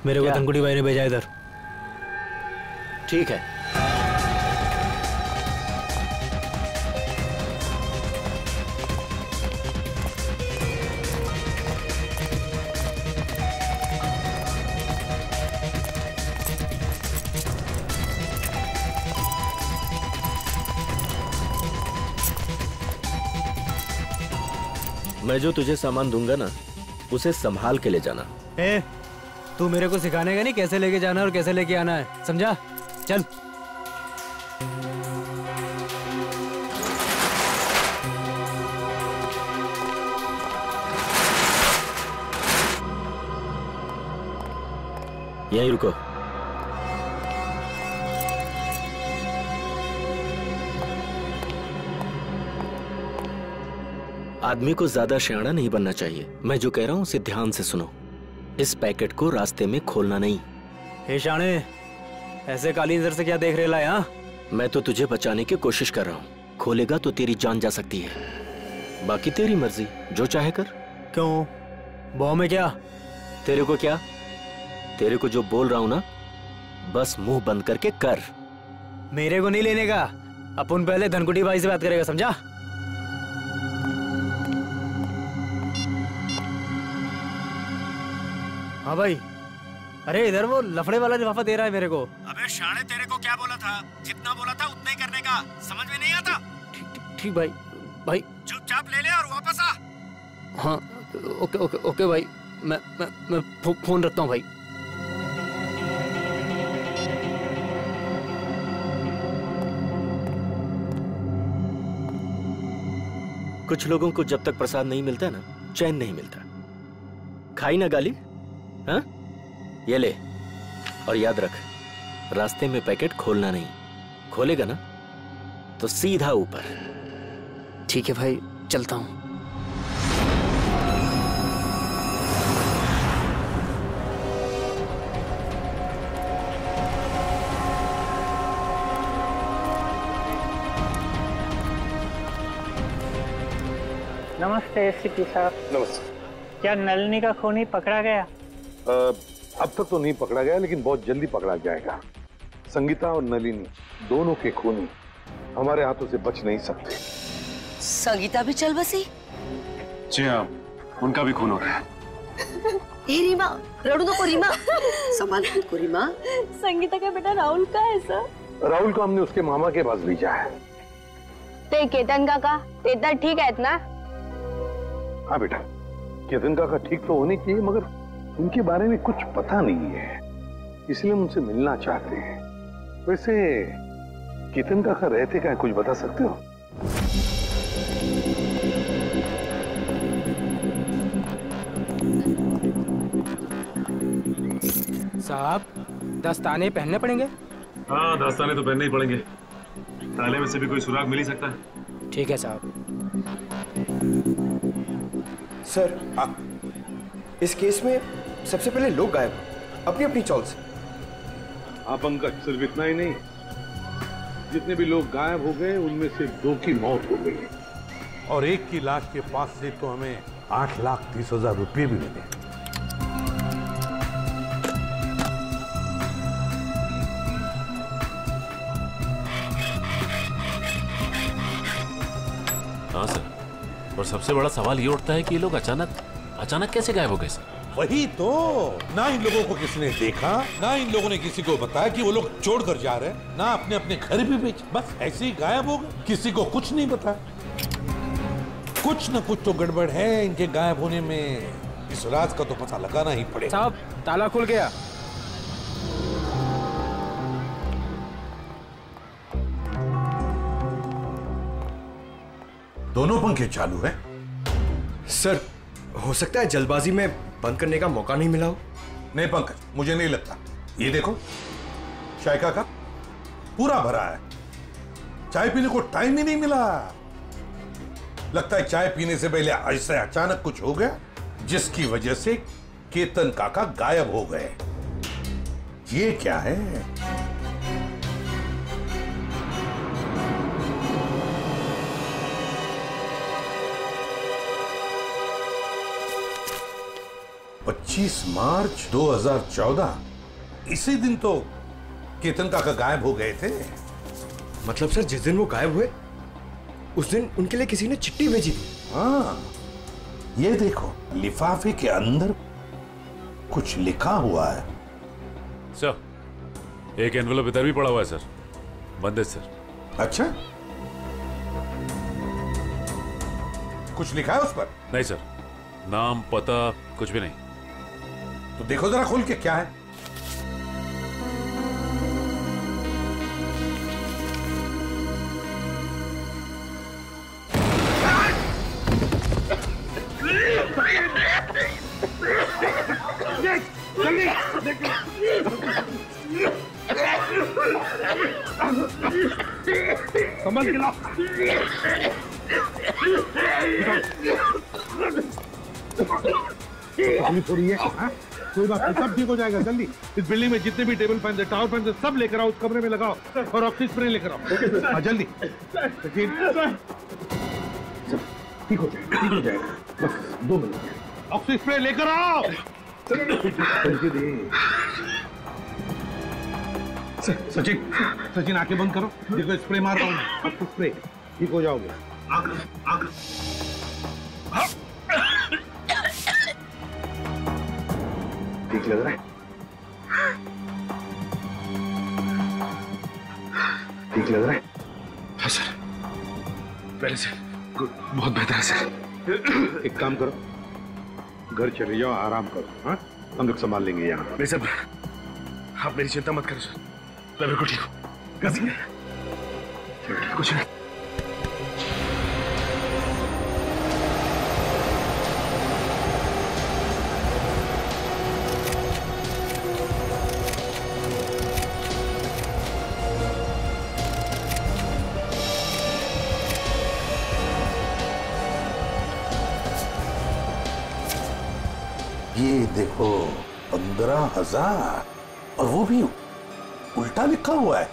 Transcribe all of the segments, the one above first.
मेरे को धनकुटी भाई ने भेजा इधर। ठीक है, मैं जो तुझे सामान दूंगा ना, उसे संभाल के ले जाना। तू मेरे को सिखाने का नहीं कैसे लेके जाना और कैसे लेके आना है, समझा? चल। यहीं रुको। आदमी को ज्यादा शयाना नहीं बनना चाहिए। मैं जो कह रहा हूं उसे ध्यान से सुनो। इस पैकेट को रास्ते में खोलना नहीं। हे शाणे, ऐसे काली नजर से क्या देख रहे ला? यहाँ मैं तो तुझे बचाने की कोशिश कर रहा हूँ। खोलेगा तो तेरी जान जा सकती है। बाकी तेरी मर्जी, जो चाहे कर। क्यों? बॉ में क्या? तेरे को क्या? तेरे को जो बोल रहा हूं ना, बस मुंह बंद करके कर। मेरे को नहीं लेने का। अपन पहले धनकुटी भाई से बात करेगा, समझा? हाँ भाई। अरे इधर वो लफड़े वाला लिफाफा दे रहा है मेरे को। अबे शाणे, तेरे को क्या बोला था? जितना बोला था उतना ही करने का। समझ में नहीं आता? ठीक भाई। भाई चुपचाप ले ले और वापस आ। हाँ ओके ओके ओके भाई। मैं फोन रखता हूँ भाई। कुछ लोगों को जब तक प्रसाद नहीं मिलता ना, चैन नहीं मिलता। खाई ना गाली? हाँ, ये ले। और याद रख, रास्ते में पैकेट खोलना नहीं। खोलेगा ना तो सीधा ऊपर। ठीक है भाई, चलता हूँ। नमस्ते एसपी साहब। नमस्ते। क्या नलिनी का खूनी पकड़ा गया? अब तक तो नहीं पकड़ा गया, लेकिन बहुत जल्दी पकड़ा जाएगा। संगीता और नलिनी दोनों के खूनी हमारे हाथों से बच नहीं सकते। संगीता भी चल बसी? जी हाँ, उनका भी खून हो रहा है। रीमा, रड़ू तो रीमा। संभाल को रीमा। संगीता का बेटा राहुल का है सर? राहुल को हमने उसके मामा के पास भेजा है। ते केतन काका, तेतर ठीक है इतना? हाँ बेटा, केतन काका ठीक तो होने चाहिए, मगर उनके बारे में कुछ पता नहीं है, इसलिए हम उनसे मिलना चाहते हैं। वैसे केतन काका रहते क्या, कुछ बता सकते हो? साहब, दस्ताने पहनने पड़ेंगे? हाँ, दस्ताने तो पहनने ही पड़ेंगे। ताले में से भी कोई सुराग मिल ही सकता है। ठीक है साहब। सर, इस केस में सबसे पहले लोग गायब अपनी अपनी चॉल से। हाँ पंकज, सिर्फ इतना ही नहीं, जितने भी लोग गायब हो गए उनमें से 2 की मौत हो गई और एक की लाश के पास से तो हमें 8,30,000 रुपये भी मिले। हाँ सर, और सबसे बड़ा सवाल ये उठता है कि ये लोग अचानक कैसे गायब हो गए सर? वही तो, ना इन लोगों को किसी ने देखा, ना इन लोगों ने किसी को बताया कि वो लोग छोड़कर जा रहे हैं, ना अपने अपने घर भी बेचे, बस ऐसे ही गायब हो गए। किसी को कुछ नहीं बताया। कुछ न कुछ तो गड़बड़ है इनके गायब होने में। इस राज का तो पता लगाना ही पड़ेगा। साहब, ताला खुल गया। दोनों पंखे चालू हैं? सर, हो सकता है जल्दबाजी में बंद करने का मौका नहीं मिला हो। नहीं पंकज, मुझे नहीं लगता। ये देखो, चाय का कप पूरा भरा है, चाय पीने को टाइम ही नहीं मिला। लगता है चाय पीने से पहले ऐसे अचानक कुछ हो गया, जिसकी वजह से केतन काका गायब हो गए। ये क्या है? 25 मार्च 2014, इसी दिन तो केतन काका गायब हो गए थे। मतलब सर जिस दिन वो गायब हुए उस दिन उनके लिए किसी ने चिट्ठी भेजी थी। हाँ, ये देखो लिफाफे के अंदर कुछ लिखा हुआ है। सर एक एनवेलप इधर भी पड़ा हुआ है सर, बंद है सर। अच्छा, कुछ लिखा है उस पर? नहीं सर, नाम पता कुछ भी नहीं। तो देखो जरा खोल के क्या है। संभल के लाओ। थोड़ी है, कोई बात नहीं, सब ठीक हो जाएगा। जल्दी इस बिल्डिंग में जितने भी टेबल फैन है, टावर फैन है, सब लेकर आओ, उस कमरे में लगाओ और ऑक्सीजन स्प्रे लेकर आओ। जल्दी ठीक हो जाएगा, ठीक हो जाएगा, बस 2 मिनट। ऑक्सीजन स्प्रे लेकर आओ। सचिन आंखें बंद करो, देखो स्प्रे मार रहा हूं मैं, आपको स्प्रे, ठीक हो जाओगे। ठीक लग रहा है? ठीक लग रहा है? हाँ सर, पहले से गुड, बहुत बेहतर है सर। एक काम करो, घर चले जाओ, आराम करो। हाँ, हम लोग संभाल लेंगे यहाँ। नहीं सर, आप मेरी चिंता मत करो सर, मैं बिल्कुल ठीक हूँ। कुछ नहीं। ये देखो 15,000, और वो भी उल्टा लिखा हुआ है।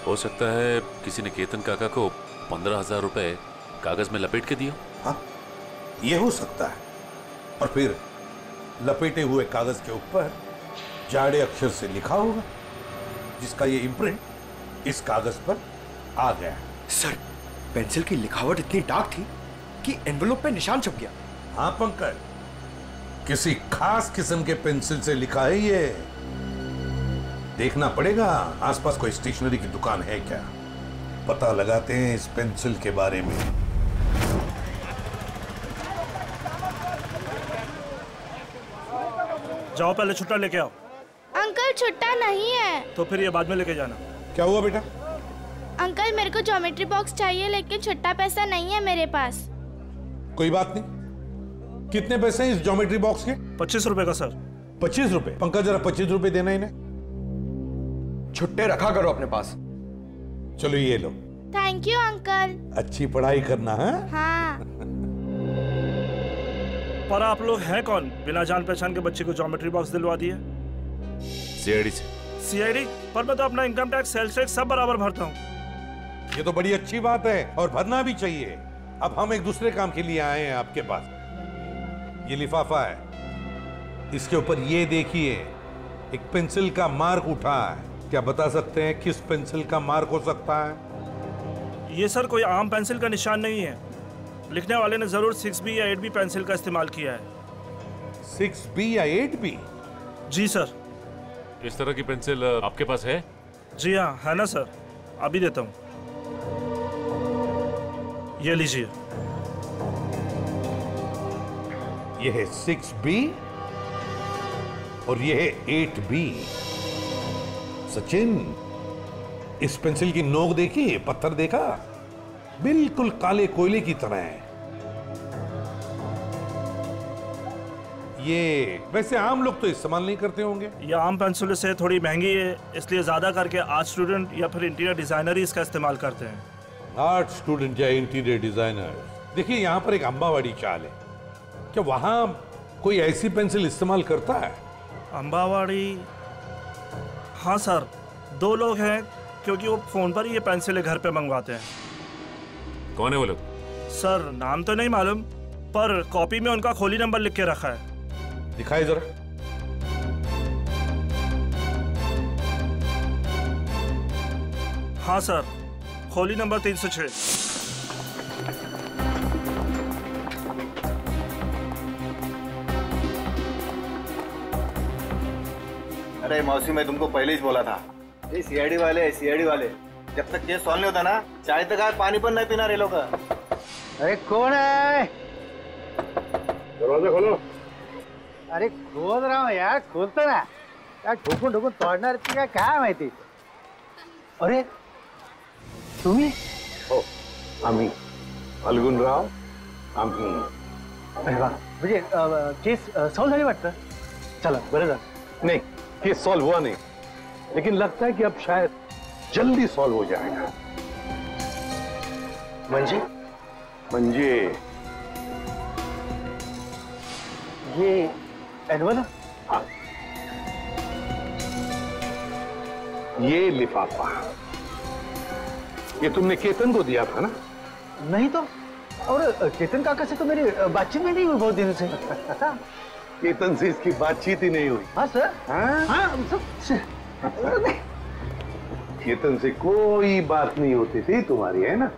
हो सकता है किसी ने केतन काका को 15,000 रुपए कागज में लपेट के दिया। हाँ, ये हो सकता है। और फिर लपेटे हुए कागज के ऊपर जाड़े अक्षर से लिखा होगा, जिसका ये इम्प्रिंट इस कागज पर आ गया। सर, पेंसिल की लिखावट इतनी डार्क थी कि एनवेलप पे निशान छप गया। हाँ पंकज, किसी खास किस्म के पेंसिल से लिखा है ये। देखना पड़ेगा आसपास कोई स्टेशनरी की दुकान है क्या, पता लगाते हैं इस पेंसिल के बारे में। जाओ पहले छुट्टा लेके आओ। अंकल छुट्टा नहीं है। तो फिर ये बाद में लेके जाना। क्या हुआ बेटा? अंकल मेरे को ज्योमेट्री बॉक्स चाहिए, लेकिन छुट्टा पैसा नहीं है मेरे पास। कोई बात नहीं, कितने पैसे हैं इस ज्योमेट्री बॉक्स के? 25 रुपए का सर। 25 रुपए? पंकज जरा 25 रुपए देना इन्हें। छुट्टे रखा करो अपने पास। चलो ये लो। Thank you uncle. अच्छी पढ़ाई करना है। हाँ। पर आप लोग हैं कौन, बिना जान पहचान के बच्चे को ज्योमेट्री बॉक्स दिलवा दिए? सीआईडी से। सीआईडी? पर मैं तो अपना इनकम टैक्स, सेल्स टैक्स सब बराबर भरता हूँ। ये तो बड़ी अच्छी बात है और भरना भी चाहिए। अब हम एक दूसरे काम के लिए आए हैं आपके पास। ये लिफाफा है, इसके ऊपर ये देखिए एक पेंसिल का मार्क उठा है। क्या बता सकते हैं किस पेंसिल का मार्क हो सकता है? ये सर कोई आम पेंसिल का निशान नहीं है। लिखने वाले ने जरूर 6B या 8B पेंसिल का इस्तेमाल किया है। 6B या 8B? जी सर। इस तरह की पेंसिल आपके पास है? जी हाँ, है ना सर, अभी देता हूँ। ये लीजिए। ये है 6B और ये है 8B। सचिन, इस पेंसिल की नोक देखी, पत्थर देखा, बिल्कुल काले कोयले की तरह है। ये वैसे आम लोग तो इस्तेमाल नहीं करते होंगे। ये आम पेंसिल से थोड़ी महंगी है, इसलिए ज्यादा करके आर्ट स्टूडेंट या फिर इंटीरियर डिजाइनर ही इसका इस्तेमाल करते हैं। आर्ट स्टूडेंट या इंटीरियर डिजाइनर। देखिए यहाँ पर एक अंबावाड़ी चाल है, क्या वहां कोई ऐसी पेंसिल इस्तेमाल करता है? अंबावाड़ी? हाँ सर, 2 लोग हैं, क्योंकि वो फोन पर ही ये पेंसिलें घर पे मंगवाते हैं। कौन है वो लोग? सर नाम तो नहीं मालूम, पर कॉपी में उनका खोली नंबर लिख के रखा है। दिखाई जरा। हाँ सर, खोली नंबर 306। अरे मौसी, मैं तुमको पहले ही बोला था, ये सीआईडी वाले जब तक केस सॉल्व नहीं होता ना, चाय तक आए पानी पर नहीं पीना रे लोग। अरे कौन है? दरवाजा खोलो। अरे खोल रहा हूँ यार, खोलता ना यार, ठोकून ठोकून तोडणार का काय माहिती। अरे तुम्ही? हो, आम्ही फाल्गुनराव, आम्ही। अरे वाह, म्हणजे केस सॉल्व झाली वाटतं। चला बरं झालं। नहीं, केस सॉल्व हुआ नहीं, लेकिन लगता है कि अब शायद जल्दी सॉल्व हो जाएगा। म्हणजे ये एनवलप? हाँ, ये लिफाफा ये तुमने केतन को दिया था ना? नहीं तो, और केतन काका से तो मेरी बातचीत में नहीं हुई बहुत दिनों से। केतन से इसकी बातचीत ही नहीं हुई। हाँ सर। हाँ केतन से कोई बात नहीं होती थी तुम्हारी, है ना?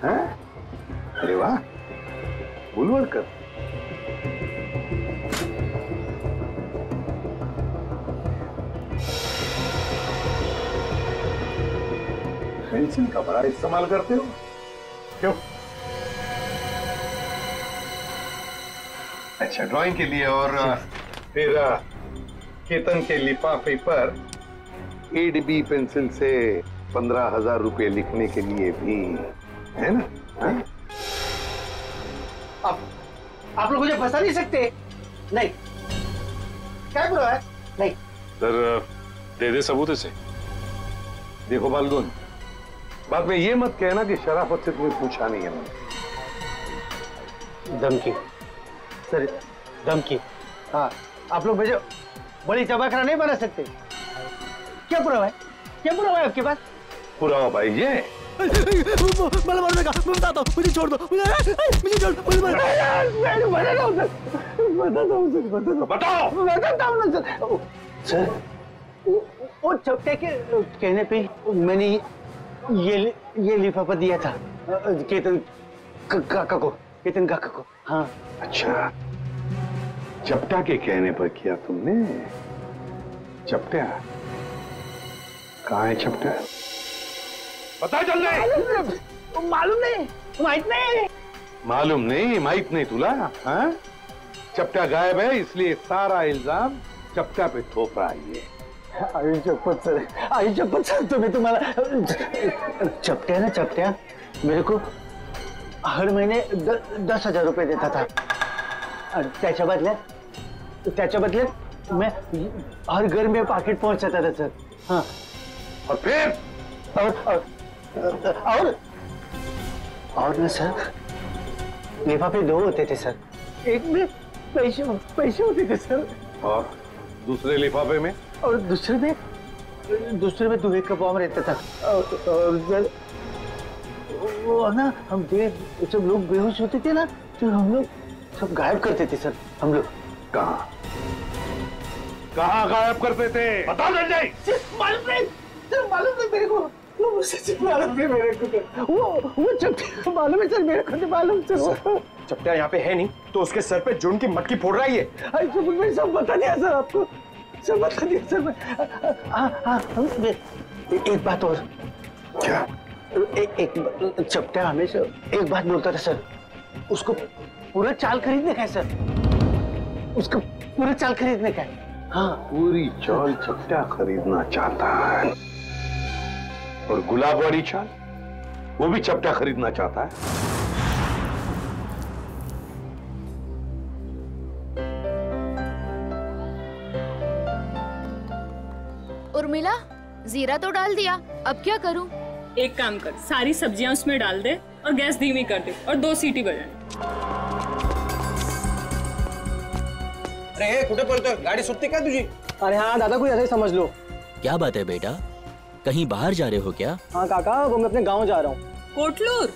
हाँ? अरे वाह, बुलवड़कर। पेंसिल का बड़ा इस्तेमाल करते हो क्यों? अच्छा, ड्राइंग के लिए। और फिर केतन के लिफाफे पर एडबी पेंसिल से 15,000 रुपए लिखने के लिए भी, है ना? हाँ? आप लोग मुझे फंसा नहीं सकते। नहीं, क्या बुरा है? नहीं सर, दे दे सबूत इसे। देखो फाल्गुन, बाद में ये मत कहना कि शराफत से तुम्हें पूछा नहीं है मैंने। धमकी सर, धमकी। हाँ, आप लोग मुझे बड़ी चबाखरा नहीं बना सकते। क्या पुरावा है? क्या पुरावा है आपके पास? पुरावा भाई ये मला मारू नका, मैं बताता हूँ, मुझे छोड़ दो, मुझे छोड़ दो, मुझे बताता हूँ सर। वो चपटे के कहने पे मैंने ये लिफाफा दिया था केतन काका को। हाँ। अच्छा, चपटा के कहने पर किया तुमने? चपटा कहाँ है? चपटा पता चल जाए। मालूम नहीं, माहित नहीं तुला? हाँ? चपटा गायब है, इसलिए सारा इल्जाम चपटा पे थोप रहा है ये। आई शपथ सर, तुम्हें तुम्हारा चपट्या मेरे को हर महीने 10,000 रुपए देता था, और त्याच्या बदल्यात मैं हर घर में पाकिट पहुंचाता था सर। हाँ, और फिर और ना सर, लिफाफे 2 होते थे सर, एक में पैसे होते थे सर, और दूसरे लिफाफे में? और दूसरे में दुबे का बॉम्ब रहता था। और सर वो ना, हम जब लोग बेहोश होते थे ना, तो हम लोग सब गायब करते थे सर। हम लोग कहाँ गायब करते थे? बताओ रंजय। मालूम नहीं मेरे को, वो सच मालूम नहीं मेरे को। वो चपटा मालूम है सर मेरे को, नहीं मालूम सर। चपटा यहाँ पे है नहीं, तो उसके सर पे जुर्म की मटकी फोड़ रहा है ये। मैं सब बता दिया सर आपको, सब बता दिया सर। हाँ, एक बात और। क्या? एक चपटा हमेशा एक बात बोलता था सर, उसको पूरा चाल खरीदने का है सर, उसको पूरा चाल खरीदने का है। हाँ, पूरी चाल चपटा खरीदना चाहता है, और गुलाब वाली चाल वो भी चपटा खरीदना चाहता है। उर्मिला, जीरा तो डाल दिया, अब क्या करूं? एक काम कर, सारी सब्जियां उसमें डाल दे और गैस धीमी कर दे और 2 सीटी बजाए। अरे कुठे पळतोय? गाडी सुटते का तुझी? अरे हाँ दादा, कोई ऐसा ही समझ लो। क्या बात है बेटा, कहीं बाहर जा रहे हो क्या? हाँ काका, वो मैं अपने गांव जा रहा हूँ। कोटलूर?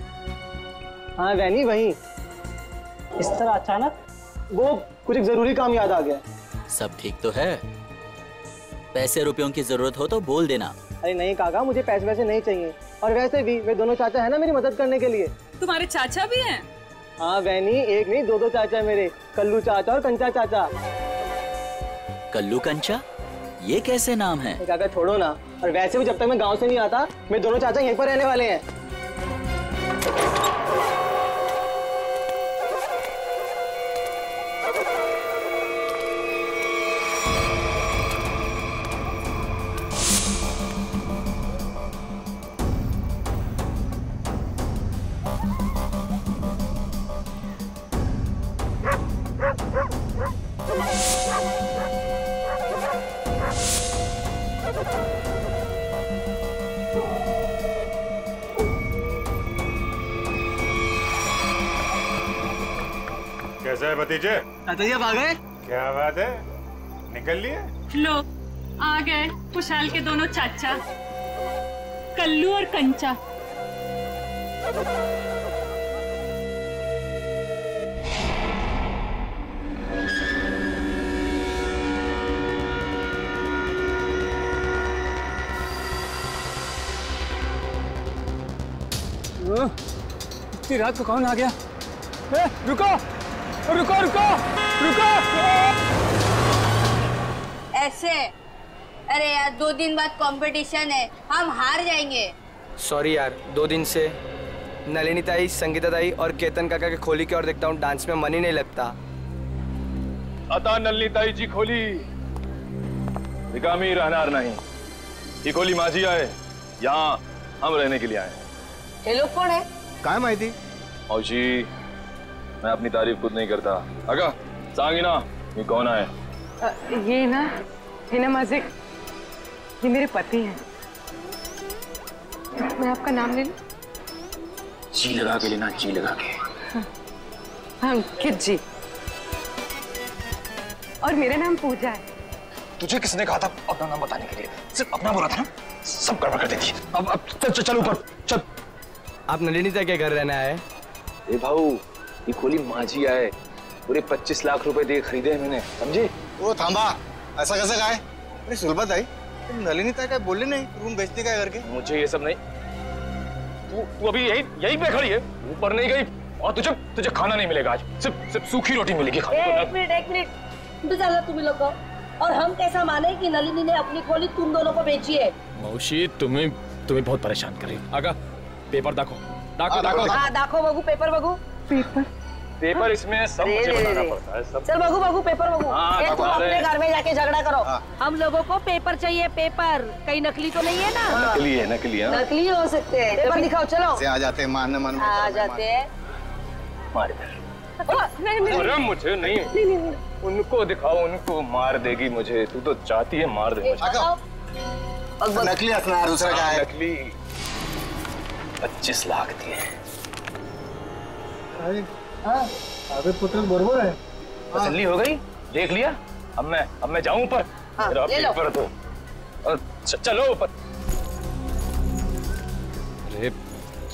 हाँ वैनी, वहीं। इस तरह अचानक वो कुछ एक जरूरी काम याद आ गया। सब ठीक तो है? पैसे रुपयों की जरूरत हो तो बोल देना। अरे नहीं काका, मुझे पैसे वैसे नहीं चाहिए। और वैसे भी वे दोनों चाचा है ना मेरी मदद करने के लिए। तुम्हारे चाचा भी हैं? हाँ बहनी, एक नहीं दो चाचा है मेरे, कल्लू चाचा और कंचा चाचा। कल्लू कंचा, ये कैसे नाम है? काका छोड़ो ना। और वैसे भी जब तक मैं गांव से नहीं आता, मेरे दोनों चाचा यहीं पर रहने वाले हैं। कैसा है भतीजे? चाचा जी आप आ गए? क्या बात है, निकल लिए? लो आ गए खुशहाल के दोनों चाचा, कल्लू और कंचा। इतनी रात को कौन आ गया? रुको रुको रुको रुको। ऐसे? अरे यार 2 दिन बाद कंपटीशन है, हम हार जाएंगे। सॉरी यार, 2 दिन से नलिनी ताई, संगीता ताई और केतन काका के खोली की ओर देखता हूँ, डांस में मन ही नहीं लगता। आता नलिनी ताई जी खोली, निकामी रहनार नहीं। ये खोली माझी आए, यहाँ हम रहने के लिए आए। ये लोग कौन है? काय माहिती? मौशी, मैं अपनी तारीफ खुद नहीं करता। अगा सांगी ना, ये कौन है? ये ना माझे, ये मेरे पति हैं। मैं आपका नाम ले लूं? जी लगा के लेना, जी लगा के। हाँ अंकित जी, और मेरा नाम पूजा है। तुझे किसने कहा था अपना नाम बताने के लिए? सिर्फ अपना बोला था ना, सब गड़बड़ कर देती। अब चल ऊपर चल। आप नलिनी ताई के घर रहना है? ए भाऊ, ये खोली माझी आए, पूरे 25 लाख रुपए दे खरीदे हैं मैंने, समझे? वो थांबा, ऐसा कैसे कहा है? अरे सुलभा ताई, तुम नलिनी ताई का बोले नहीं रूम बेचने का करके? मुझे ये सब नहीं। तू अभी यही पे खड़ी है, ऊपर नहीं गई, और तुझे खाना नहीं मिलेगा आज। सिर्फ सूखी रोटी मिलेगी खाने को। एक मिनट चलो तुम लोग को। और हम कैसा माने कि नलिनी ने अपनी खोली तुम दोनों को बेची है? मौसी तुम्हें बहुत परेशान कर रही है। आगा पेपर देखो बगू, पेपर बगू। पेपर इसमें सब मुझे बताना पड़ता है। सब चल बगू पेपर बगू। तुम अपने घर में जाके झगड़ा करो। हम लोगों को पेपर चाहिए, पेपर। कहीं नकली तो नहीं है ना? नकली है, नकली हो सकते हैं। पेपर दिखाओ, चलो। आ जाते हैं मारने आ जाते हैं। अरे मुझे नहीं, उनको दिखाओ, उनको मार देगी मुझे। तू तो चाहती है मार दे मुझे। नकली हथियार, दूसरा क्या है? नकली 25 लाख दिए। अबे पुत्र बरोबर है। तसल्ली हो गई? देख लिया? अब मैं जाऊं ऊपर? पेपर तो चलो ऊपर। अरे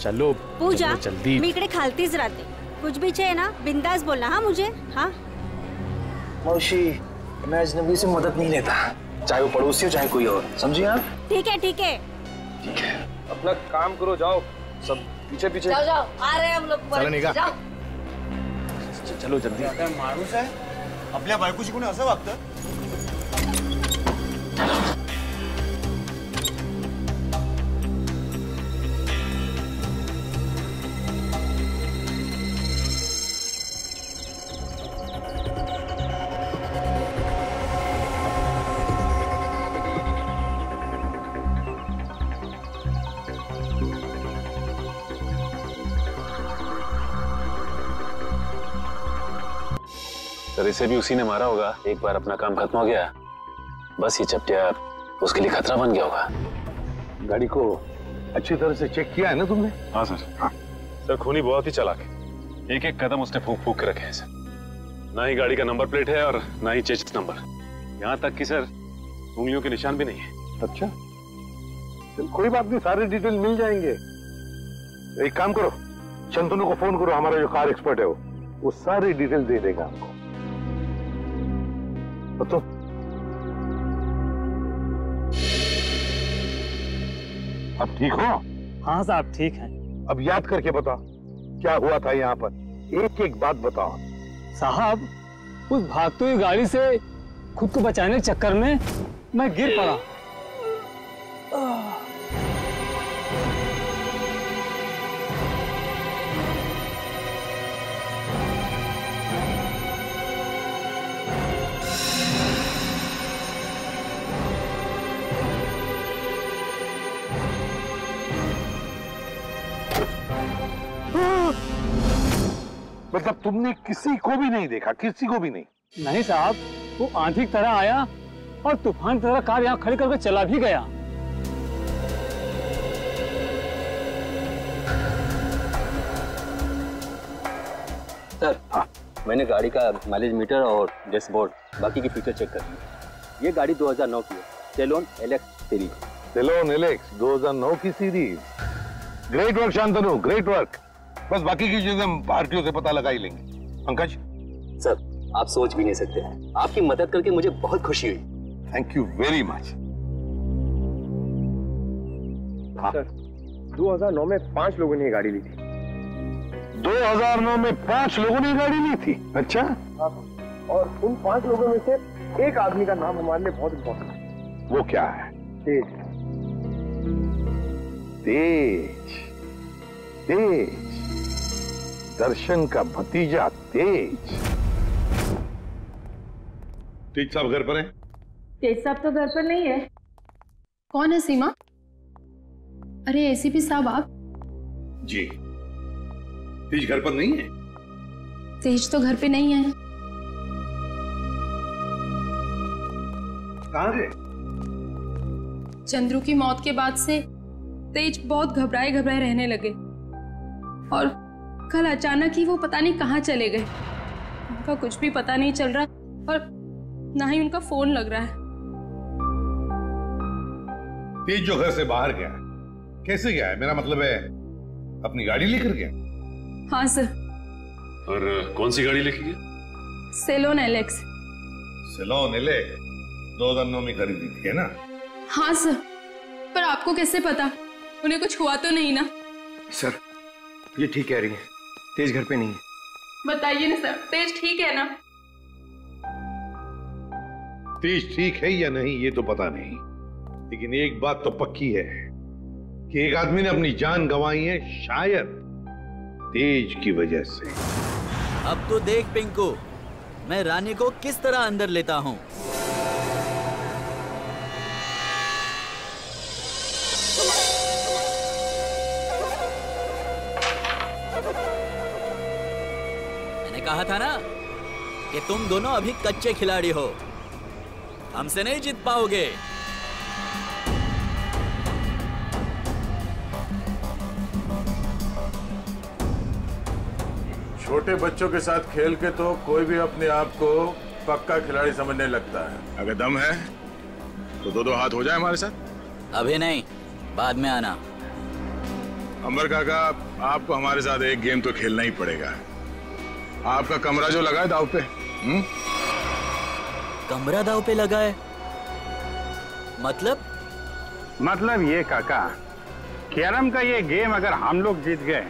चलो पूजा, जल्दी। मी इकडे खालतीच राहते, कुछ भी चाहिए ना बिंदास बोलना। हाँ मुझे। हाँ मौसी, मैं अजनबी से मदद नहीं लेता, चाहे वो पड़ोसी हो चाहे कोई और, समझिए आप? ठीक है ठीक है ठीक है, अपना काम करो, जाओ सब पीछे पीछे। जाओ आ रहे हैं हम लोग। चलो निका, चलो जल्दी। माणूस आहे आपल्या बायकोशी कोणी असं वागतं? सर इसे भी उसी ने मारा होगा। एक बार अपना काम खत्म हो गया, बस ये चपटिया उसके लिए खतरा बन गया होगा। गाड़ी को अच्छी तरह से चेक किया है ना तुमने? हाँ सर। हाँ सर, खूनी बहुत ही चालाक है। एक एक कदम उसने फूक फूक के रखे हैं सर। ना ही गाड़ी का नंबर प्लेट है और ना ही चेसिस नंबर, यहाँ तक कि सर उंगलियों के निशान भी नहीं है। अच्छा चल कोई बात नहीं, सारे डिटेल मिल जाएंगे। एक काम करो, शंतनु को फोन करो, हमारा जो कार एक्सपर्ट है वो सारी डिटेल दे देगा आपको। तो अब ठीक हो? हाँ साहब ठीक है। अब याद करके बताओ क्या हुआ था यहाँ पर, एक एक बात बताओ। साहब उस भागती हुई गाड़ी से खुद को बचाने के चक्कर में मैं गिर पड़ा। मतलब तुमने किसी को भी नहीं देखा? किसी को भी नहीं? नहीं साहब, वो आंधी की तरह आया और तूफान की तरह कार यहाँ खड़ी करके चला भी गया। सर मैंने गाड़ी का माइलेज मीटर और डैशबोर्ड बाकी की फीचर चेक कर लिए। ये गाड़ी 2009 की है, सेलोन एलेक्स सीरीज। सेलोन एलेक्स 2009 की series. Great work Shantanu, great work. बस बाकी की चीजें हम भारतीयों से पता लगा ही लेंगे। पंकज सर आप सोच भी नहीं सकते, आपकी मदद करके मुझे बहुत खुशी हुई। Thank you very much. Sir 2009 में 5 लोगों ने ये गाड़ी ली थी। 2009 में 5 लोगों ने गाड़ी ली थी? अच्छा। और उन 5 लोगों में से एक आदमी का नाम हमारे लिए बहुत इम्पोर्टेंट है। वो क्या है? तेज। तेज, तेज, दर्शन का भतीजा तेज। तेज साहब घर पर हैं? तेज साहब तो घर पर नहीं है। कौन है सीमा? अरे एसीपी साहब आप? जी। तेज घर पर नहीं है? तेज तो घर पे नहीं है। कहाँ गए? चंद्रू की मौत के बाद से तेज बहुत घबराए घबराए रहने लगे और कल अचानक ही वो पता नहीं कहाँ चले गए। उनका कुछ भी पता नहीं चल रहा और ना ही उनका फोन लग रहा है। तेज जो घर से बाहर गया कैसे गया है? मेरा मतलब है अपनी गाड़ी लेकर गया? हाँ सर। और कौन सी गाड़ी लेके गया? Salon Alex. सेलोन एलेक्स 2009 में खरीदी थी, है ना? हाँ सर, पर आपको कैसे पता? उन्हें कुछ हुआ तो नहीं ना? सर ये ठीक कह रही है, तेज घर पे नहीं है। बताइए ना सर, तेज ठीक है ना? तेज ठीक है या नहीं ये तो पता नहीं, लेकिन एक बात तो पक्की है कि एक आदमी ने अपनी जान गंवाई है, शायद तेज की वजह से। अब तो देख पिंकू, मैं रानी को किस तरह अंदर लेता हूं। मैंने कहा था ना कि तुम दोनों अभी कच्चे खिलाड़ी हो, हमसे नहीं जीत पाओगे। छोटे बच्चों के साथ खेल के तो कोई भी अपने आप को पक्का खिलाड़ी समझने लगता है। अगर दम है तो दो हाथ हो जाए हमारे साथ। अभी नहीं, बाद में आना। अंबर काका, आपको हमारे साथ एक गेम तो खेलना ही पड़ेगा। आपका कमरा जो लगा है दाव पे। कमरा दाव पे लगा है? मतलब ये काका, कैरम का ये गेम अगर हम लोग जीत गए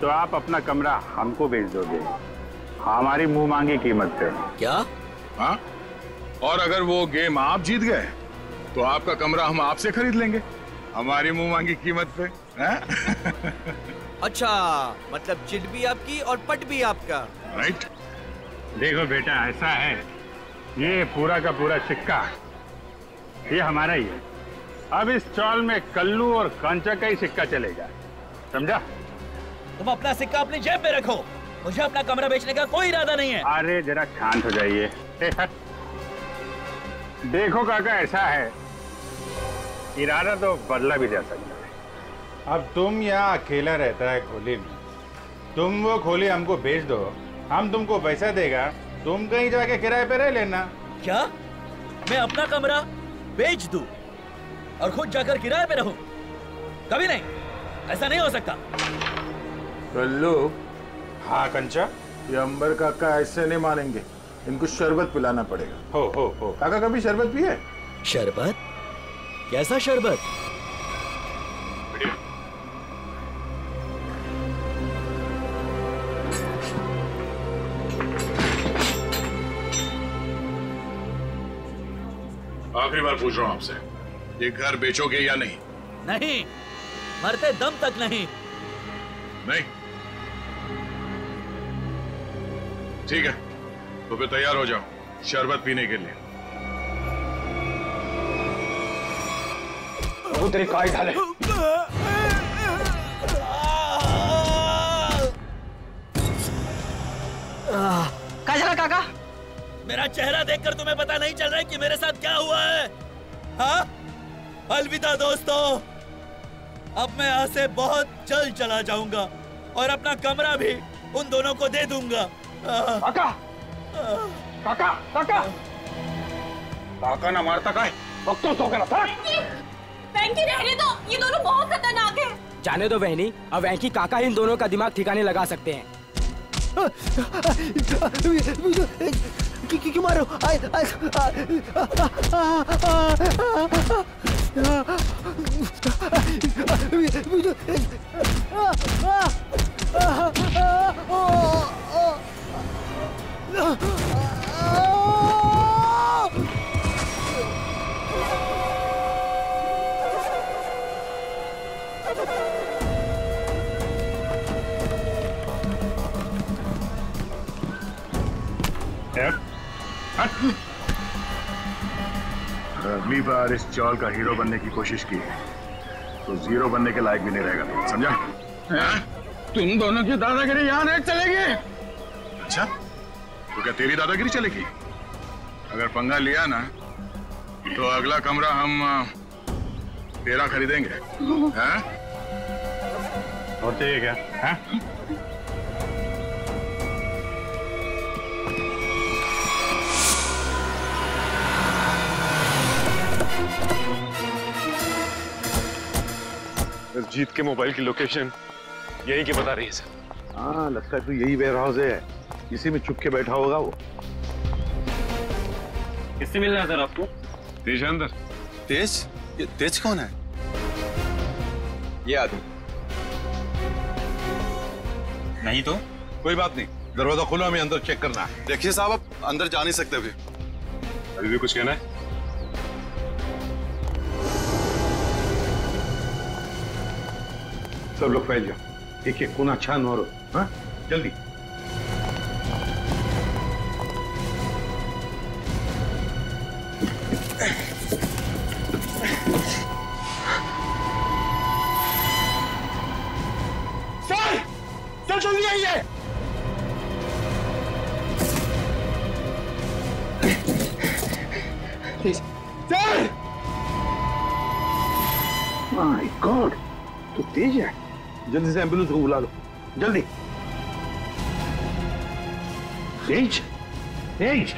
तो आप अपना कमरा हमको बेच दोगे, हमारी मुंह मांगी कीमत पे। क्या? हाँ, और अगर वो गेम आप जीत गए तो आपका कमरा हम आपसे खरीद लेंगे, हमारी मुंह मांगी कीमत पे। अच्छा, मतलब चिट भी आपकी और पट भी आपका। राइट। देखो बेटा, ऐसा है, ये पूरा का पूरा सिक्का ये हमारा ही है। अब इस चौल में कल्लू और कांचा का ही सिक्का चलेगा, समझा? तुम अपना सिक्का अपनी जेब में रखो, मुझे अपना कमरा बेचने का कोई इरादा नहीं है। अरे जरा शांत हो जाइए। देखो काका, ऐसा है, इरादा तो बदला भी जा सकता है। अब तुम यहाँ अकेला रहता है खोली में, तुम वो खोली हमको बेच दो, हम तुमको पैसा देगा, तुम कहीं जाके किराए पे रह लेना। क्या मैं अपना कमरा बेच दूं और खुद जाकर किराए पे रहूं? कभी नहीं, ऐसा नहीं हो सकता। कल्लू। हाँ कंचा, ये अंबर काका ऐसे नहीं मानेंगे। इनको शरबत पिलाना पड़ेगा। हो काका कभी शरबत पिए? शरबत? कैसा शरबत? आखिरी बार पूछ रहा हूं आपसे, ये घर बेचोगे या नहीं? नहीं, मरते दम तक नहीं। नहीं? ठीक है, तो फिर तैयार हो जाओ शरबत पीने के लिए। वो तेरी काय ढाले। क्या चला काका? मेरा चेहरा देखकर तुम्हें पता नहीं चल रहा है कि मेरे साथ क्या हुआ है? हाँ? अलविदा दोस्तों, अब मैं यहाँ से बहुत जल्द चला जाऊंगा और अपना कमरा भी उन दोनों को दे दूंगा। काका, काका, काका, काका ना मारता का है, वक्तों तो करा था। वेंकी रहने दो, ये दोनों बहुत खतरनाक है। जाने दो वहनी, अब वेंकी काका इन दोनों का दिमाग ठिकाने लगा सकते हैं। क्यों मारो? अगली बार इस चौल का हीरो बनने की कोशिश की तो जीरो बनने के लायक भी नहीं रहेगा, समझा? तुम दोनों की दादागिरी यहाँ नहीं चलेगी। अच्छा, तो क्या तेरी दादागिरी चलेगी? अगर पंगा लिया ना तो अगला कमरा हम तेरा खरीदेंगे। हैं? और चाहिए क्या? हैं? जीत के मोबाइल की लोकेशन यही की बता रही है सर। हाँ, लगता है तो यही वेयर हाउस है, इसी में छुप के बैठा होगा वो। किससे मिलना है सर आपको? तेज अंदर। तेज? ये तेज कौन है? ये आदमी नहीं तो कोई बात नहीं, दरवाजा खोलो, हमें अंदर चेक करना है। देखिए साहब, आप अंदर जा नहीं सकते अभी। अभी भी कुछ कहना है? सब लोग फैल जाओ, एक एक कोना छान मारो। हाँ, जल्दी। सर जल्दी आइए। सर! माय गॉड, तो तेज है। जल्दी से एम्बुलेंस को बुला लो, जल्दी। तेज, तेज।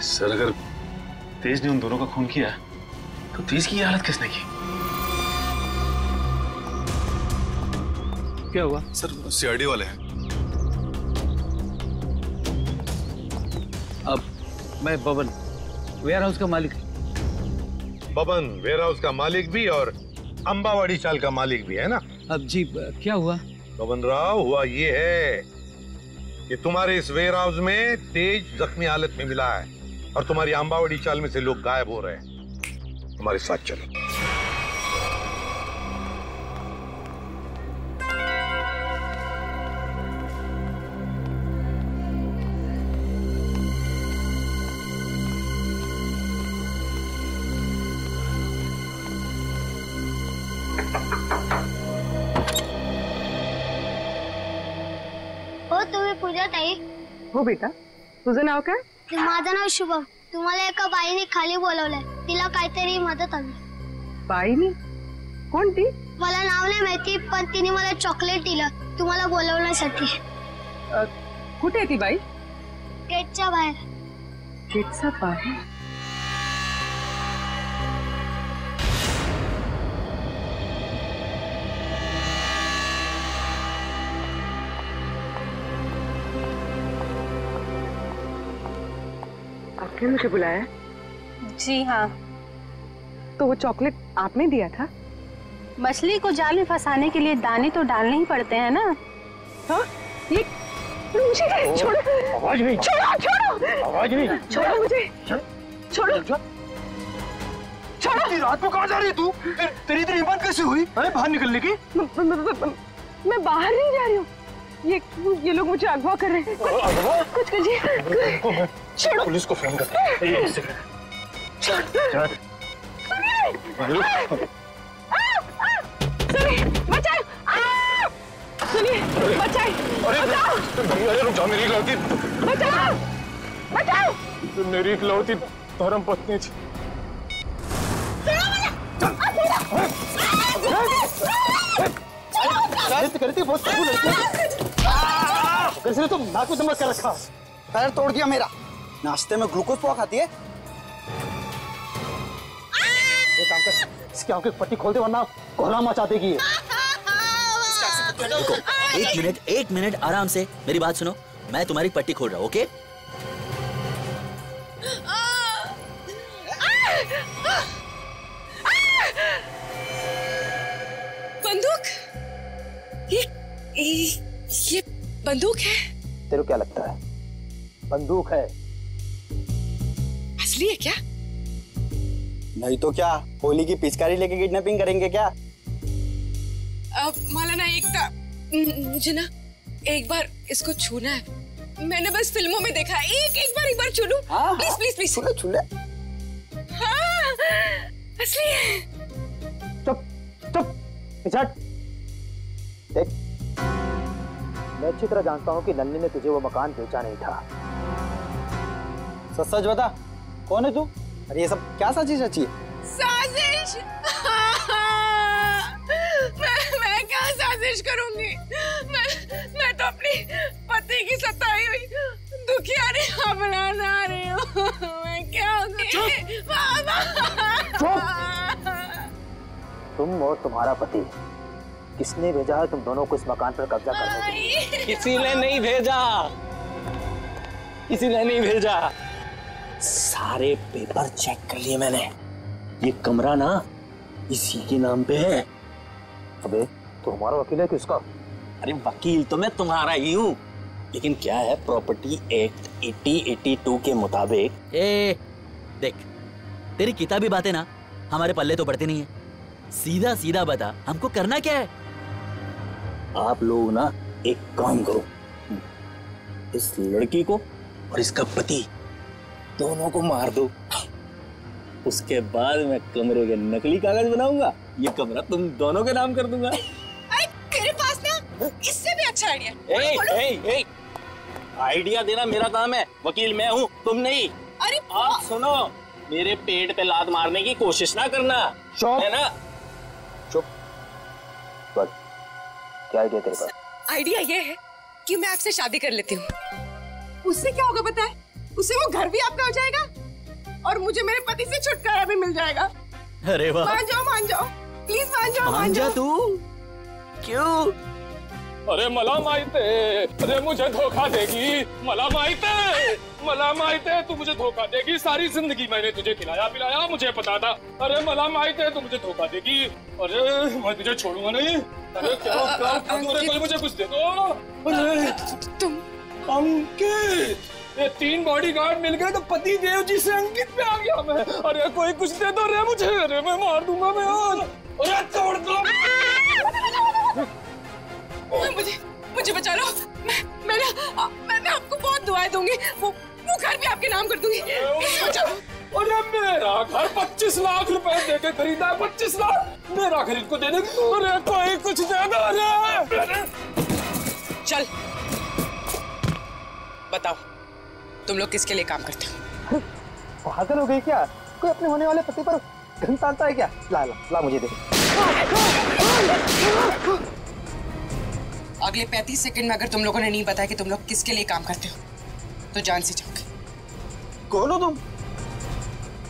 सर अगर तेज ने उन दोनों का खून किया तो तेज की हालत किसने की? क्या हुआ? सर सीआईडी वाले हैं। अब मैं बबन, वेयर हाउस का मालिक। बबन वेयर हाउस का मालिक भी और अंबावाड़ी चाल का मालिक भी है ना? अब जी क्या हुआ? बबन राव, हुआ ये है कि तुम्हारे इस वेयर हाउस में तेज जख्मी हालत में मिला है और तुम्हारी अंबावाड़ी चाल में से लोग गायब हो रहे हैं। हमारे साथ चलो। पूजा ताई. हो बेटा, तुझं नाव काय? माझं नाव शुभम. तुम्हाला एका बाईने खाली बोलवलंय, तिला काहीतरी मदत हवी. बाईनी? कोणती? मला नाव नाही माहिती, पण तिने मला चॉकलेट दिलं तुम्हाला बोलवण्यासाठी. कुठे आहे ती बाई? गेटच्या बाहेर. गेटच्या बाहेर? आपने मुझे बुलाया? जी हाँ। तो वो चॉकलेट आपने दिया था? मछली को जाल में फंसाने के लिए दाने तो डालने ही पड़ते हैं ना। हाँ? ये मुझे छोड़ो। आवाज नहीं। छोड़ो। आवाज नहीं। छोड़ो मुझे। छोड़ो। इतनी रात को कहाँ जा रही है तू? तेरी इतनी हिम्मत कैसे हुई? अरे बाहर निकलने की? मैं बाहर नहीं जा रही हूँ। ये लोग मुझे अगवा कर रहे हैं। कुछ कीजिए। छोड़ो। पुलिस को फोन कर। एक सेकंड। सुनिए, बचाओ! सुनिए, बचाओ! बचाओ! अरे रुक जाओ, मेरी गलती। बचाओ! बचाओ! मेरी इकलौती धर्म पत्नी थी। करती बहुत कैसे तो नाक में दमक कर रखा। पैर तोड़ दिया मेरा। नाश्ते में ग्लूकोज पोहा खाती है। ये काम कर, इसकी आंखें की पट्टी खोल दे वरना कोहरा मचा देगी ये। एक मिनट आराम से मेरी बात सुनो। मैं तुम्हारी पट्टी खोल रहा हूँ, ओके? बंदूक? ये बंदूक है? तेरे को क्या लगता है? बंदूक है। असली है क्या? नहीं तो क्या, होली की पिचकारी लेके किडनैपिंग करेंगे क्या? मौलाना मुझे ना एक बार इसको छूना है। मैंने बस फिल्मों में देखा है। एक बार छू लूं? Please please please. छू ले। हाँ, असली है। चुप। देख, मैं अच्छी तरह जानता हूँ कि नन्नी ने तुझे वो मकान बेचा नहीं था। सच बता, कौन है तू? अरे ये सब क्या साजिश रची है? साजिश? मैं क्या साजिश करूंगी? मैं तो अपनी पति की सताई हुई दुखियारी अपना रही हूँ। मैं क्या तुम और तुम्हारा पति, किसने भेजा है तुम दोनों को इस मकान पर कब्जा करने के लिए? किसी ने नहीं भेजा। किसी ने नहीं भेजा। सारे पेपर चेक कर लिए मैंने। ये कमरा ना इसी के नाम पे है। अबे तो हमारा वकील है किसका? अरे वकील तो मैं तुम्हारा ही हूँ, लेकिन क्या है, प्रॉपर्टी एक्ट 8082 के मुताबिक। देख, तेरी किताबी बातें ना हमारे पल्ले तो पड़ती नहीं है। सीधा सीधा बता, हमको करना क्या है? आप लोग ना एक काम करो, इस लड़की को और इसका पति दोनों को मार दो। उसके बाद मैं कमरे के नकली कागज बनाऊंगा, ये कमरा तुम दोनों के नाम कर दूंगा। तेरे पास ना इससे भी अच्छा आइडिया। आइडिया देना मेरा काम है, वकील मैं हूँ, तुम नहीं। अरे आप सुनो, मेरे पेट पे लात मारने की कोशिश ना करना, है ना? चुप। क्या आइडिया तेरे पास? आइडिया ये है कि मैं आपसे शादी कर लेती हूँ। उससे क्या होगा पता है? उससे वो घर भी आपका हो जाएगा और मुझे मेरे पति से छुटकारा भी मिल जाएगा। अरे वाह। मान जाओ प्लीज, मान जाओ। तू क्यों? अरे मला माहित है, अरे मुझे धोखा देगी। मला माहित है तू मुझे धोखा देगी। सारी जिंदगी मैंने तुझे खिलाया पिलाया, मुझे पता था। अरे मला माहित है तू मुझे धोखा देगी। अरे मैं तुझे छोड़ूंगा नहीं। अरे क्या मुझे कुछ दे दो। अरे तुम अंकित, ये 3 बॉडीगार्ड मिल गए तो पति देव जी से अंकित पे आ गया मैं। अरे कोई कुछ दे दो रे मुझे। अरे मैं मार दूंगा मैं आज। अरे तोड़ दो। मुझे बचा लो। मैं आपको बहुत दुआएं दूंगी। वो घर भी आपके नाम कर दूंगी। अरे मेरा घर 25 लाख रुपए देके खरीदा है। 25 लाख मेरा घर इनको दे देगी। अरे कोई कुछ दे दो। अरे चल बताओ, तुम लोग किसके लिए काम करते हो? पागल हो गई क्या? कोई अपने होने वाले पति पर घन तानता है क्या? ला मुझे दे। अगले 35 सेकंड में अगर तुम लोगों ने नहीं बताया कि तुम लोग किसके लिए काम करते हो तो जान से जाओगे। कौन हो तुम?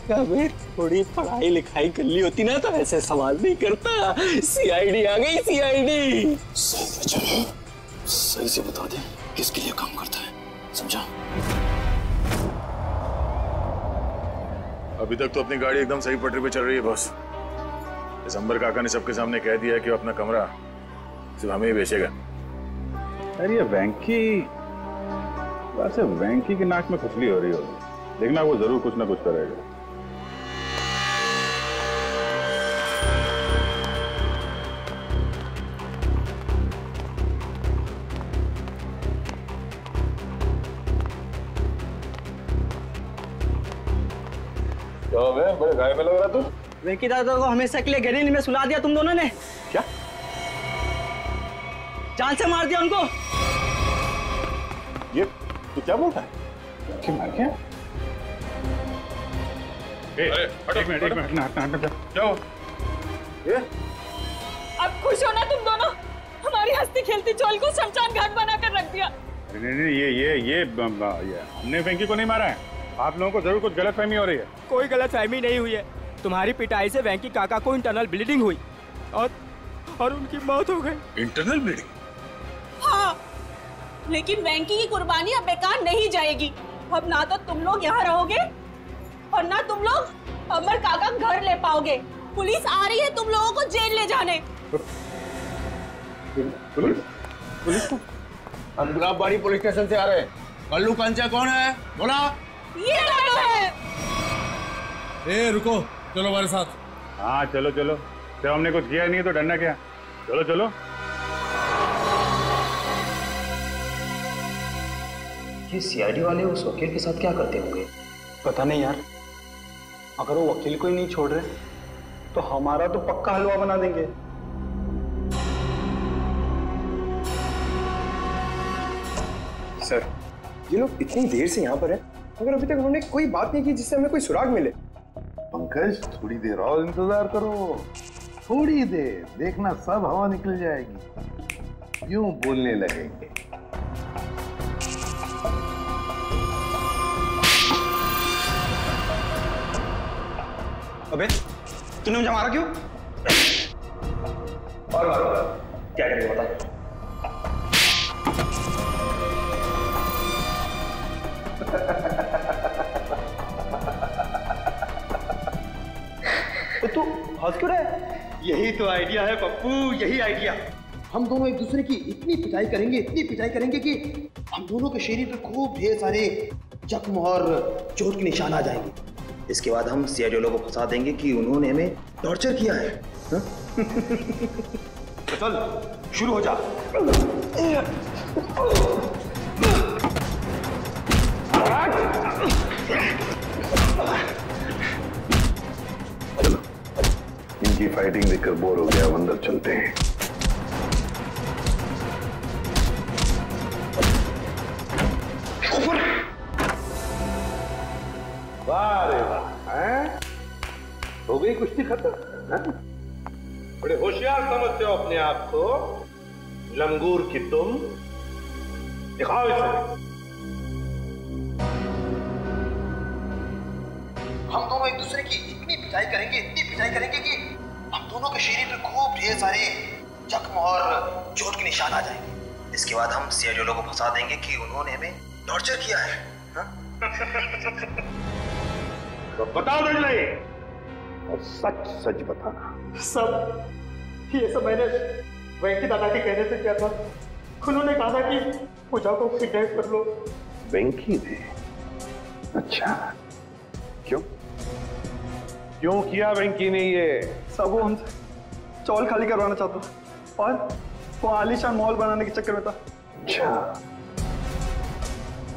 क्या भाई, थोड़ी पढ़ाई लिखाई कर ली होती ना तो ऐसे सवाल नहीं करता। सीआईडी आ गई, सीआईडी। सही से बता दे किसके लिए काम करता है, समझा? अभी तक तो अपनी गाड़ी एकदम सही पटरी पे चल रही है बॉस। दिसंबर काका ने सबके सामने कह दिया कि वो अपना कमरा सिर्फ हमें ही बेचेगा। अरे ये वेंकी की नाक में खुजली हो रही होगी, देखना वो जरूर कुछ ना कुछ करेगा। बड़े गाय में लग रहा तू। वेंकी दादा को हमेशा के लिए गहरीनी में सुला दिया तुम दोनों ने। क्या? जान से मार दिया उनको। ये तू क्या बोलता है? मार क्या? एक मिनट हटना। क्या हो? ये? अब खुश हो ना तुम दोनों? हमारी हंसती खेलती चौल को शमशान घाट बनाकर रख दिया। नहीं, ये हमने वेंकी को नहीं मारा है। आप लोगों को जरूर कुछ गलतफहमी हो रही है। कोई गलतफहमी नहीं हुई है। तुम्हारी पिटाई से वेंकी काका को इंटरनल ब्लीडिंग हुई और उनकी मौत हो गई। Internal bleeding? हाँ, लेकिन वेंकी की कुर्बानी अब बेकार नहीं जाएगी। अब ना तो तुम लोग यहाँ रहोगे और ना तुम लोग अमर काका घर ले पाओगे। पुलिस आ रही है तुम लोगों को जेल ले जाने। पुलिस? हम गुलाबबाड़ी पुलिस स्टेशन से आ रहे हैं। कल्लू कंचा कौन है? बोला। ये दोनों है। ए रुको, चलो हमारे साथ। हाँ चलो। जब हमने कुछ किया नहीं तो डरना क्या? चलो। ये सीआईडी वाले उस वकील के साथ क्या करते होंगे? पता नहीं यार। अगर वो वकील को ही नहीं छोड़ रहे तो हमारा तो पक्का हलवा बना देंगे। सर, ये लोग इतनी देर से यहाँ पर हैं, मगर अभी तक उन्होंने कोई बात नहीं की जिससे हमें कोई सुराग मिले। पंकज, थोड़ी देर और इंतजार करो। थोड़ी देर, देखना सब हवा निकल जाएगी। यूं बोलने लगेंगे। अबे, तूने मुझे मारा क्यों? और क्या करेंगे बता? तू हंस क्यों रहा है? यही तो आइडिया है पप्पू, यही आइडिया। हम दोनों एक दूसरे की इतनी पिटाई करेंगे कि हम दोनों के शरीर पे खूब ढेर सारे जख्म और चोट के निशान आ जाएंगे। इसके बाद हम सीआईडी वालों को फंसा देंगे कि उन्होंने हमें टॉर्चर किया है। तो चल शुरू हो जा। चलो, इनकी फाइटिंग देखकर बोर हो गया, अंदर चलते हैं। वाह रे वाह, हैं? हो गई कुश्ती खत्म। बड़े होशियार समझते हो अपने आप को, लंगूर की तुम। दिखाओ इसे। हम दोनों एक दूसरे की इतनी पिटाई करेंगे कि हम दोनों के शरीर पे खूब ढेर सारे जख्म और चोट के निशान आ जाएंगे। इसके बाद हम सीआईडी वालों को फंसा देंगे कि उन्होंने हमें टॉर्चर किया है। तो बताओ नहीं, और सच सच बताना। ये सब मैंने वेंकी दादा के कहने से किया था। उन्होंने कहा था कि पूजा को किडनैप कर लो। वेंकी ने? अच्छा, क्यों किया वेंकी ने ये? सब वो हमसे चौल खाली करवाना चाहता और वो आलीशान मॉल बनाने के चक्कर में था। अच्छा,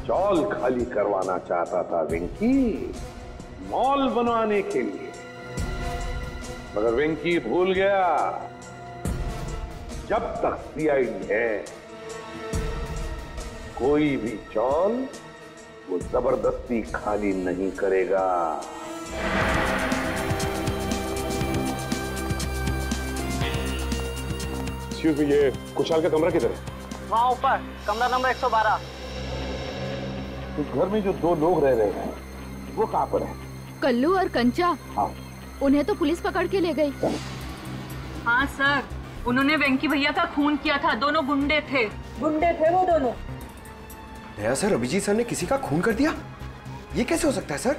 चौल खाली करवाना चाहता था वेंकी मॉल बनवाने के लिए। मगर वेंकी भूल गया, जब तक सीआईडी है कोई भी चौल वो जबरदस्ती खाली नहीं करेगा। ये कुशाल का कमरा किधर है? वहाँ ऊपर, कमरा नंबर 112। उस घर में जो दो लोग रह रहे हैं वो कहाँ पर है? कल्लू और कंचा। हाँ, उन्हें तो पुलिस पकड़ के ले गई। हाँ सर, उन्होंने वेंकी भैया का खून किया था। दोनों गुंडे थे वो दोनों। सर, अभिजीत सर ने किसी का खून कर दिया? ये कैसे हो सकता है सर?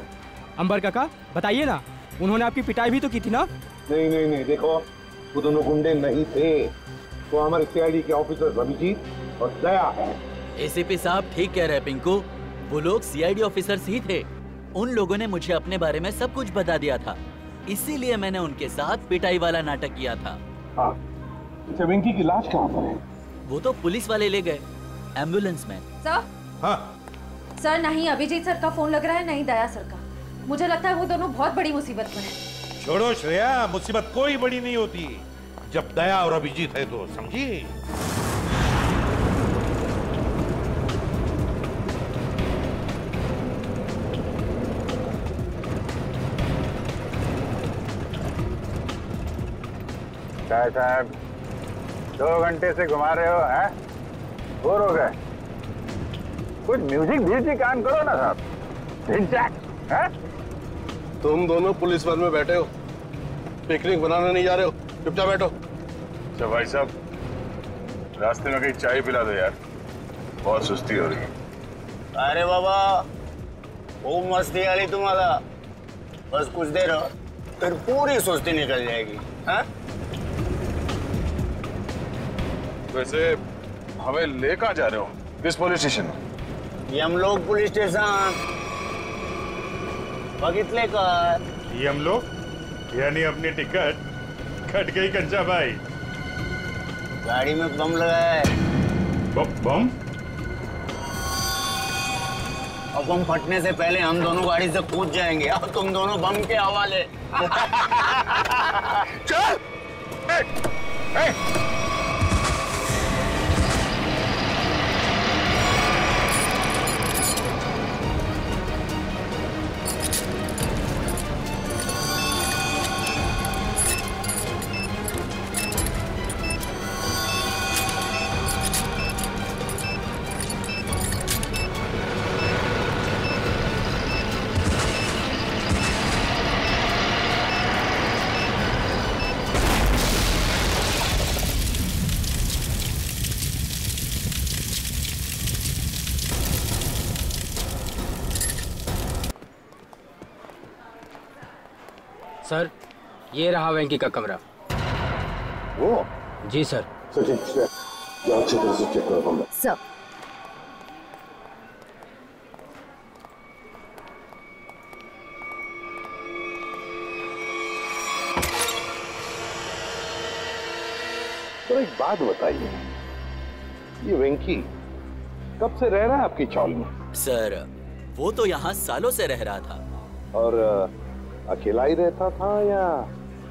अंबर काका बताइए ना, उन्होंने आपकी पिटाई भी तो की थी ना? नहीं नहीं नहीं, देखो वो दोनों गुंडे नहीं थे, वो हमारे सीआईडी के ऑफिसर अभिजीत और दया है। एसीपी साहब ठीक कह रहे हैं पिंकू, वो लोग सीआईडी ऑफिसर्स ही थे। उन लोगों ने मुझे अपने बारे में सब कुछ बता दिया था, इसीलिए मैंने उनके साथ पिटाई वाला नाटक किया था। हाँ, वेंकी की लाश कहाँ पर है? वो तो पुलिस वाले ले गए एम्बुलेंस में। सर? हाँ सर, नहीं अभिजीत सर का फोन लग रहा है, नहीं दया सर का। मुझे लगता है वो दोनों बहुत बड़ी मुसीबत में हैं। छोड़ो श्रेया, मुसीबत कोई बड़ी नहीं होती जब दया और अभिजीत है तो, समझी? क्या साहब 2 घंटे से घुमा रहे हो, हैं? बोर हो गए? कुछ म्यूजिक भी कान करो ना साहब। हैं? तुम दोनों पुलिस वन में बैठे हो, पिकनिक बनाने नहीं जा रहे हो, चुपचाप बैठो। अच्छा भाई साहब, रास्ते में कहीं चाय पिला दो यार, बहुत सुस्ती हो रही है। अरे बाबा खूब मस्ती आ रही तुम्हारा, बस कुछ देर फिर पूरी सुस्ती निकल जाएगी। हाँ? वैसे हमें ले कहाँ जा रहे हो? किस पुलिस स्टेशन? यमलोक पुलिस स्टेशन। बगितले का यमलोक यानी अपनी टिकट कट गई कंचा भाई। गाड़ी में बम लगा है। बम? और बम फटने से पहले हम दोनों गाड़ी से कूद जाएंगे और तुम दोनों बम के हवाले। चल! सर, ये रहा वेंकी का कमरा। वो? जी सर। ठीक है, अच्छी तरह से चेक करो कमरा। सर। तो एक बात बताइए, ये वेंकी कब से रह रहा है आपकी चौल में? सर, वो तो यहाँ सालों से रह रहा था। और अकेला ही रहता था या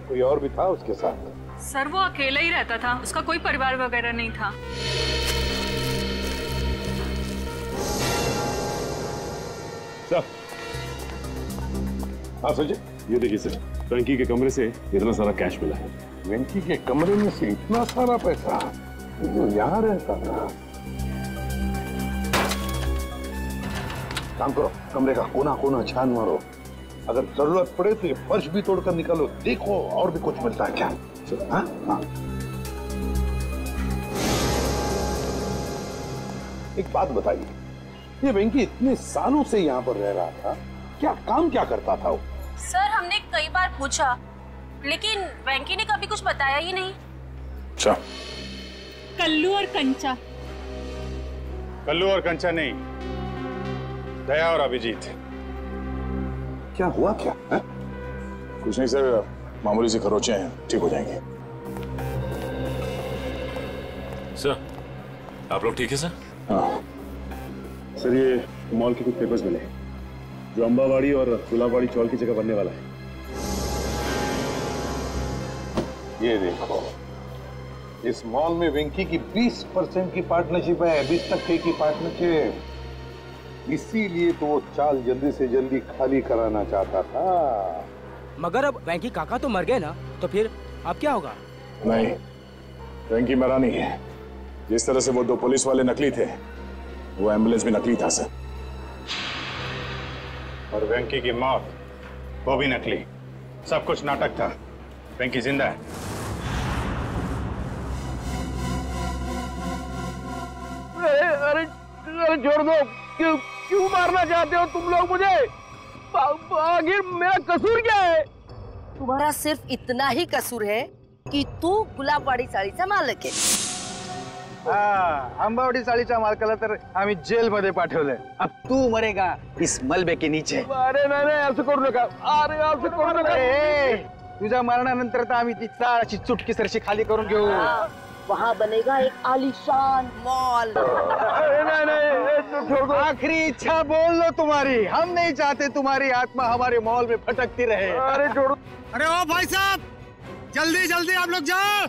कोई और भी था उसके साथ? सर, वो अकेला ही रहता था, उसका कोई परिवार वगैरह नहीं था। सर, हाँ संजय, ये देखिए सर, वेंकी के कमरे से इतना सारा कैश मिला है। वेंकी के कमरे में से इतना सारा पैसा जो यहाँ रहता था? काम करो, कमरे का कोना कोना छान मारो, अगर जरूरत पड़े तो ये फर्श भी तोड़कर निकालो, देखो और भी कुछ मिलता है क्या। हाँ? हाँ। एक बात बताइए, ये वेंकी इतने सालों से यहाँ पर रह रहा था, काम क्या करता था वो? सर, हमने कई बार पूछा, लेकिन वेंकी ने कभी कुछ बताया ही नहीं। अच्छा, कल्लू और कंचा। कल्लू और कंचा नहीं, दया और अभिजीत। क्या हुआ क्या है? कुछ नहीं सर, मामूली से खरोचे हैं, ठीक हो जाएंगे। सर, आप लोग ठीक है सर? हाँ सर, ये मॉल के कुछ पेपर्स मिले जो अंबावाड़ी और गुलाबवाड़ी चौल की जगह बनने वाला है। ये देखो, इस मॉल में वेंकी की 20% की पार्टनरशिप है, 20% की पार्टनरशिप। इसीलिए तो वो चाल जल्दी से जल्दी खाली कराना चाहता था। मगर अब वेंकी काका तो मर गए ना, तो फिर अब क्या होगा? नहीं, वेंकी मरा नहीं है। जिस तरह से वो 2 पुलिस वाले नकली थे, वो एम्बुलेंस भी नकली था सर। और वेंकी की मौत, वो भी नकली। सब कुछ नाटक था। वेंकी जिंदा है। अरे छोड़ दो, क्यों मारना चाहते हो तुम लोग मुझे? आखिर मेरा कसूर क्या है? तुम्हारा सिर्फ इतना ही कसूर है कि तू गुलाबवाडी चाळीचा मालक आहे. आंबावडी चाळीच्या मालकाला तर आम्ही जेल मध्ये पाठवलंय. अब तू मरेगा इस मलबे के नीचे. अरे नाही असं करू नका. अरे असं करू नका. तुझ्या मरणानंतर तर आम्ही ती चाळ अशी चुटकी सरशी खाली करून घेऊ. वहाँ बनेगा एक आलीशान मॉल. आखिरी इच्छा बोल लो तुम्हारी. हम नहीं चाहते तुम्हारी आत्मा हमारे मॉल में भटकती रहे. अरे छोड़ो. अरे ओ भाई साहब, जल्दी जल्दी आप लोग जाओ.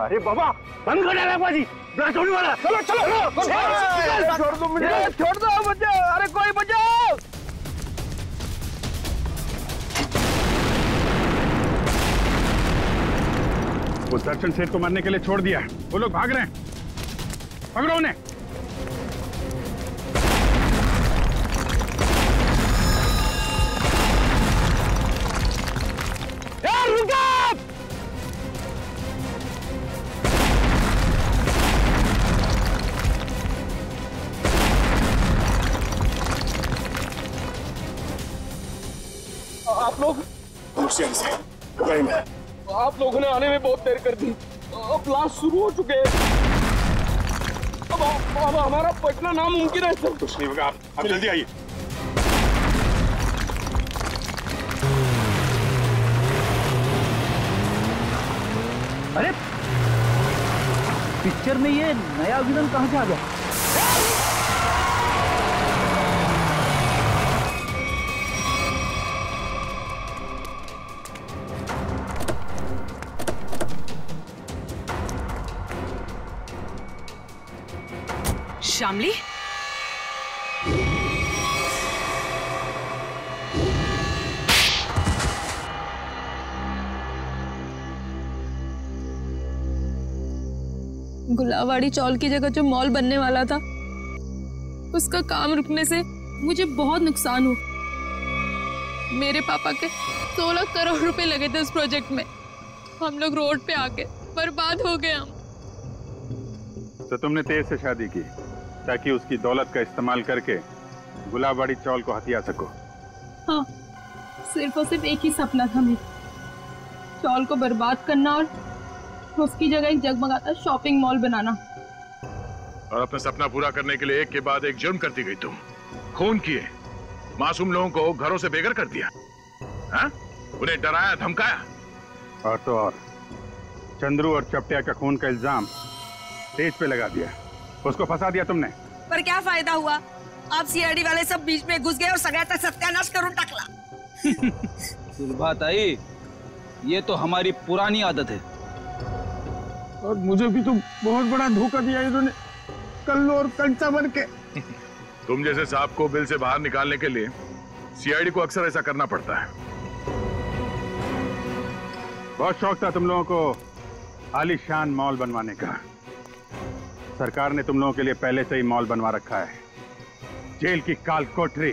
अरे बाबा बंद कर डाला बाजी. ब्लास्ट होने वाला. चलो चलो छोड़ दो मुझे. छोड़ दो मुझे. अरे कोई बचाओ. वो दर्शन सेठ को मारने के लिए छोड़ दिया. वो लोग भाग रहे हैं. पकड़ो उन्हें. रुको. आप लोग आप लोगों ने आने में बहुत देर कर दी. अब ब्लास्ट शुरू हो चुके हैं. अब हमारा बचना नामुमकिन है सर. कुछ नहीं होगा. आप जल्दी आइए. अरे पिक्चर में ये नया विलन कहाँ से आ गया? श्यामली, गुलाबवाड़ी चौल की जगह जो मॉल बनने वाला था, उसका काम रुकने से मुझे बहुत नुकसान हुआ. मेरे पापा के 16 करोड़ रुपए लगे थे उस प्रोजेक्ट में. हम लोग रोड पे आके बर्बाद हो गए. हम तो तुमने तेज से शादी की ताकि उसकी दौलत का इस्तेमाल करके गुलाबवाड़ी चौल को हथिया सको. हाँ, सिर्फ और सिर्फ एक ही सपना था मेरा, चौल को बर्बाद करना और उसकी जगह एक जगमगाता शॉपिंग मॉल बनाना. और अपना सपना पूरा करने के लिए एक के बाद एक जुर्म करती गई तुम. खून किए, मासूम लोगों को घरों से बेघर कर दिया. हाँ? उन्हें डराया धमकाया. और तो और चंद्रू और चपटिया का खून का इल्जाम तेज पे लगा दिया. उसको फंसा दिया तुमने. पर क्या फायदा हुआ? आप सीआईडी वाले सब बीच में घुस गए और सगळ्याचा सत्यानाश करून टाकला. सुलभाताई, ये तो हमारी पुरानी आदत है. और मुझे भी तो बहुत बड़ा धोखा दिया इन्होंने, कल्लू और कंचा बन के. तुम जैसे सांप को बिल से बाहर निकालने के लिए सीआईडी को अक्सर ऐसा करना पड़ता है. बहुत शौक था तुम लोगों को आलीशान मॉल बनवाने का. सरकार ने तुम लोगों के लिए पहले से ही मॉल बनवा रखा है. जेल की काल कोठरी